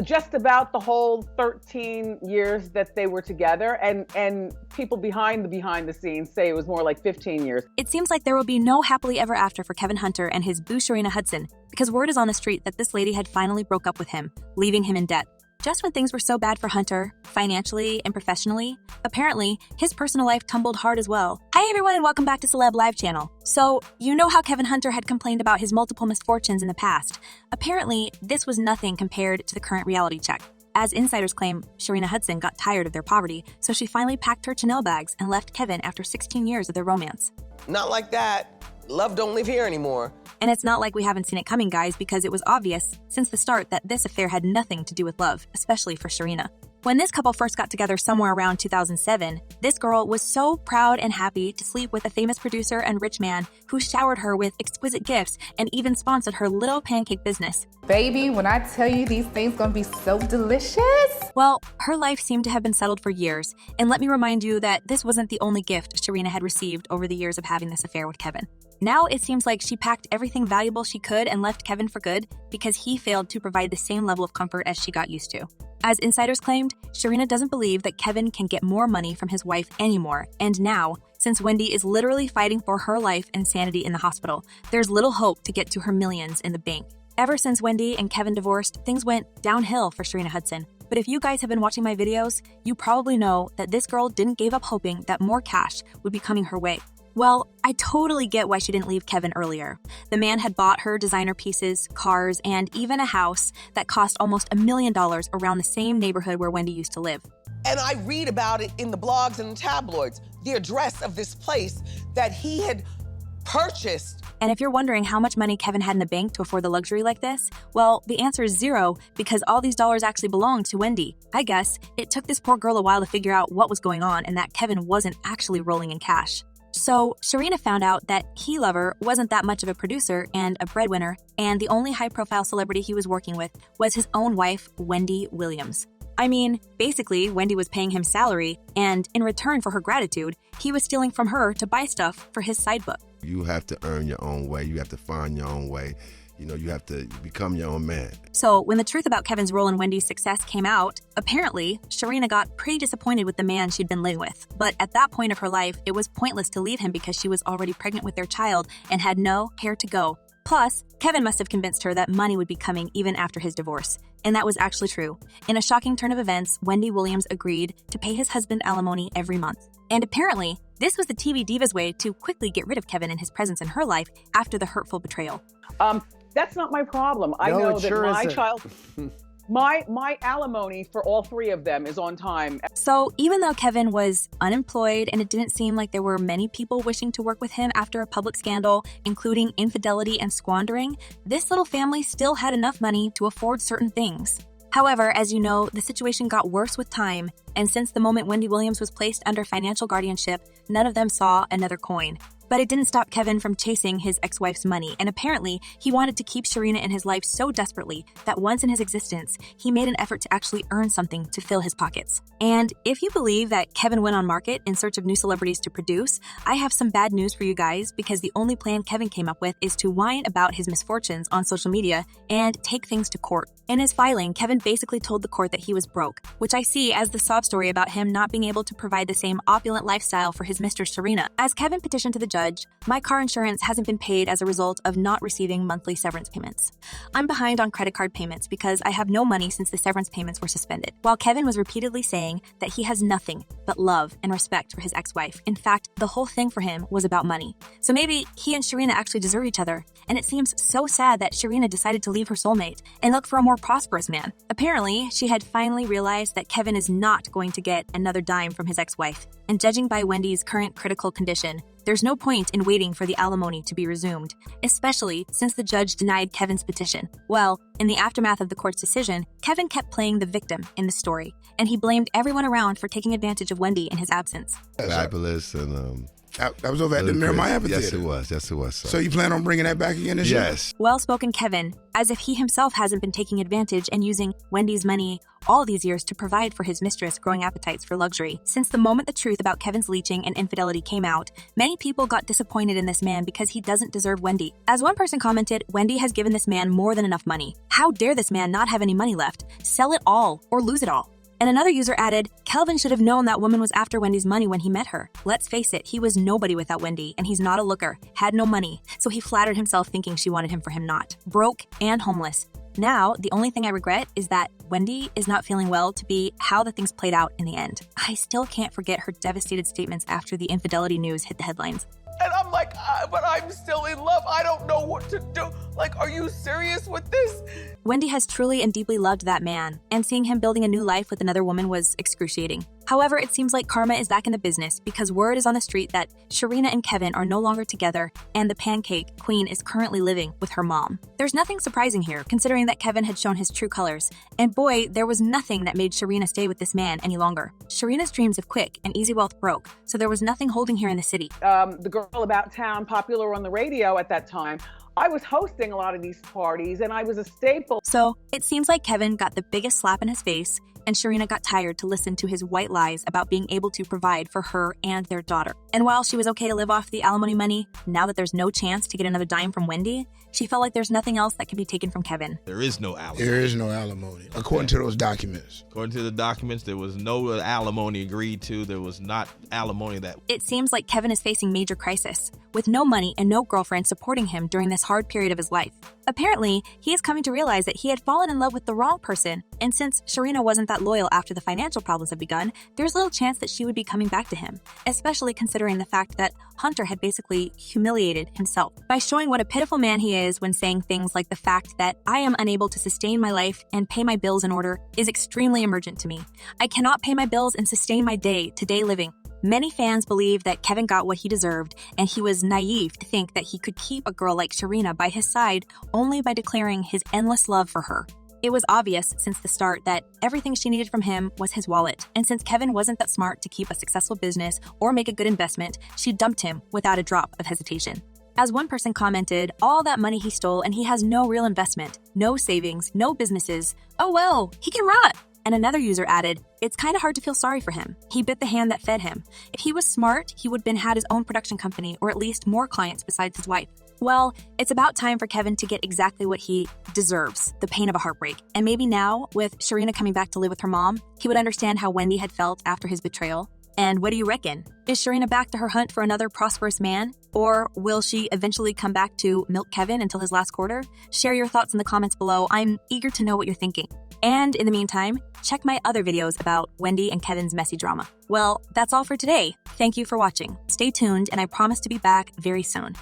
Just about the whole 13 years that they were together, and people behind the scenes say it was more like 15 years. It seems like there will be no happily ever after for Kevin Hunter and his boo Sharina Hudson, because word is on the street that this lady had finally broke up with him, leaving him in debt. Just when things were so bad for Hunter, financially and professionally, apparently his personal life tumbled hard as well. Hi everyone and welcome back to Celeb Live Channel. So, you know how Kevin Hunter had complained about his multiple misfortunes in the past. Apparently, this was nothing compared to the current reality check. As insiders claim, Sharina Hudson got tired of their poverty, so she finally packed her Chanel bags and left Kevin after 16 years of their romance. Not like that. Love don't live here anymore. And it's not like we haven't seen it coming, guys, because it was obvious since the start that this affair had nothing to do with love, especially for Sharina. When this couple first got together somewhere around 2007, this girl was so proud and happy to sleep with a famous producer and rich man who showered her with exquisite gifts and even sponsored her little pancake business. Baby, when I tell you these things gonna be so delicious. Well, her life seemed to have been settled for years, and let me remind you that this wasn't the only gift Sharina had received over the years of having this affair with Kevin. Now it seems like she packed everything valuable she could and left Kevin for good because he failed to provide the same level of comfort as she got used to. As insiders claimed, Sharina doesn't believe that Kevin can get more money from his wife anymore, and now, since Wendy is literally fighting for her life and sanity in the hospital, there's little hope to get to her millions in the bank. Ever since Wendy and Kevin divorced, things went downhill for Sharina Hudson. But if you guys have been watching my videos, you probably know that this girl didn't give up hoping that more cash would be coming her way. Well, I totally get why she didn't leave Kevin earlier. The man had bought her designer pieces, cars, and even a house that cost almost $1 million around the same neighborhood where Wendy used to live. And I read about it in the blogs and the tabloids, the address of this place that he had purchased. And if you're wondering how much money Kevin had in the bank to afford the luxury like this, well, the answer is zero because all these dollars actually belonged to Wendy. I guess it took this poor girl a while to figure out what was going on and that Kevin wasn't actually rolling in cash. So Sharina found out that he lover wasn't that much of a producer and a breadwinner, and the only high-profile celebrity he was working with was his own wife, Wendy Williams. I mean, basically, Wendy was paying him salary, and in return for her gratitude, he was stealing from her to buy stuff for his side book. You have to earn your own way. You have to find your own way. You have to become your own man. So when the truth about Kevin's role in Wendy's success came out, apparently, Sharina got pretty disappointed with the man she'd been living with. But at that point of her life, it was pointless to leave him because she was already pregnant with their child and had nowhere to go. Plus, Kevin must have convinced her that money would be coming even after his divorce. And that was actually true. In a shocking turn of events, Wendy Williams agreed to pay his husband alimony every month. And apparently, this was the TV diva's way to quickly get rid of Kevin and his presence in her life after the hurtful betrayal. That's not my problem. I No, know it that sure my isn't. child, my alimony for all three of them is on time. So even though Kevin was unemployed and it didn't seem like there were many people wishing to work with him after a public scandal, including infidelity and squandering, this little family still had enough money to afford certain things. However, as you know, the situation got worse with time, and since the moment Wendy Williams was placed under financial guardianship, none of them saw another coin. But it didn't stop Kevin from chasing his ex-wife's money, and apparently, he wanted to keep Sharina in his life so desperately that once in his existence, he made an effort to actually earn something to fill his pockets. And if you believe that Kevin went on market in search of new celebrities to produce, I have some bad news for you guys because the only plan Kevin came up with is to whine about his misfortunes on social media and take things to court. In his filing, Kevin basically told the court that he was broke, which I see as the sob story about him not being able to provide the same opulent lifestyle for his mistress Sharina. As Kevin petitioned to the judge, my car insurance hasn't been paid as a result of not receiving monthly severance payments. I'm behind on credit card payments because I have no money since the severance payments were suspended. While Kevin was repeatedly saying that he has nothing but love and respect for his ex-wife. In fact, the whole thing for him was about money. So maybe he and Sharina actually deserve each other. And it seems so sad that Sharina decided to leave her soulmate and look for a more prosperous man. Apparently, she had finally realized that Kevin is not going to get another dime from his ex-wife. And judging by Wendy's current critical condition, there's no point in waiting for the alimony to be resumed, especially since the judge denied Kevin's petition. Well, in the aftermath of the court's decision, Kevin kept playing the victim in the story, and he blamed everyone around for taking advantage of Wendy in his absence. Fabulous and That was over at the Miramar Amphitheater. Yes, it was. Yes, it was. So you plan on bringing that back again this year? Yes. Well-spoken Kevin, as if he himself hasn't been taking advantage and using Wendy's money all these years to provide for his mistress' growing appetites for luxury. Since the moment the truth about Kevin's leeching and infidelity came out, many people got disappointed in this man because he doesn't deserve Wendy. As one person commented, Wendy has given this man more than enough money. How dare this man not have any money left? Sell it all or lose it all. And another user added, Kelvin should have known that woman was after Wendy's money when he met her. Let's face it, he was nobody without Wendy, and he's not a looker, had no money, so he flattered himself thinking she wanted him for him not. Broke and homeless. Now, the only thing I regret is that Wendy is not feeling well to be how the things played out in the end. I still can't forget her devastated statements after the infidelity news hit the headlines. And I'm like, but I'm still in love. I don't know what to do. Like, are you serious with this? Wendy has truly and deeply loved that man, and seeing him building a new life with another woman was excruciating. However, it seems like karma is back in the business because word is on the street that Sharina and Kevin are no longer together and the pancake queen is currently living with her mom. There's nothing surprising here, considering that Kevin had shown his true colors. And boy, there was nothing that made Sharina stay with this man any longer. Sharina's dreams of quick and easy wealth broke, so there was nothing holding her in the city. The girl about town, popular on the radio at that time, I was hosting a lot of these parties and I was a staple. So it seems like Kevin got the biggest slap in his face, and Sharina got tired to listen to his white lies about being able to provide for her and their daughter. And while she was okay to live off the alimony money, now that there's no chance to get another dime from Wendy, she felt like there's nothing else that can be taken from Kevin. There is no alimony. There is no alimony, according to those documents. According to the documents, there was no alimony agreed to. There was not alimony that... It seems like Kevin is facing major crisis, with no money and no girlfriend supporting him during this hard period of his life. Apparently, he is coming to realize that he had fallen in love with the wrong person, and since Sharina wasn't that loyal after the financial problems had begun, there's little chance that she would be coming back to him, especially considering the fact that Hunter had basically humiliated himself by showing what a pitiful man he is when saying things like the fact that I am unable to sustain my life and pay my bills in order is extremely emergent to me. I cannot pay my bills and sustain my day-to-day living. Many fans believe that Kevin got what he deserved, and he was naive to think that he could keep a girl like Sharina by his side only by declaring his endless love for her. It was obvious since the start that everything she needed from him was his wallet, and since Kevin wasn't that smart to keep a successful business or make a good investment, she dumped him without a drop of hesitation. As one person commented, all that money he stole and he has no real investment, no savings, no businesses. Oh well, he can rot. And another user added, it's kind of hard to feel sorry for him. He bit the hand that fed him. If he was smart, he would have had his own production company or at least more clients besides his wife. Well, it's about time for Kevin to get exactly what he deserves, the pain of a heartbreak. And maybe now, with Sharina coming back to live with her mom, he would understand how Wendy had felt after his betrayal. And what do you reckon? Is Sharina back to her hunt for another prosperous man? Or will she eventually come back to milk Kevin until his last quarter? Share your thoughts in the comments below. I'm eager to know what you're thinking. And in the meantime, check my other videos about Wendy and Kevin's messy drama. Well, that's all for today. Thank you for watching. Stay tuned, and I promise to be back very soon.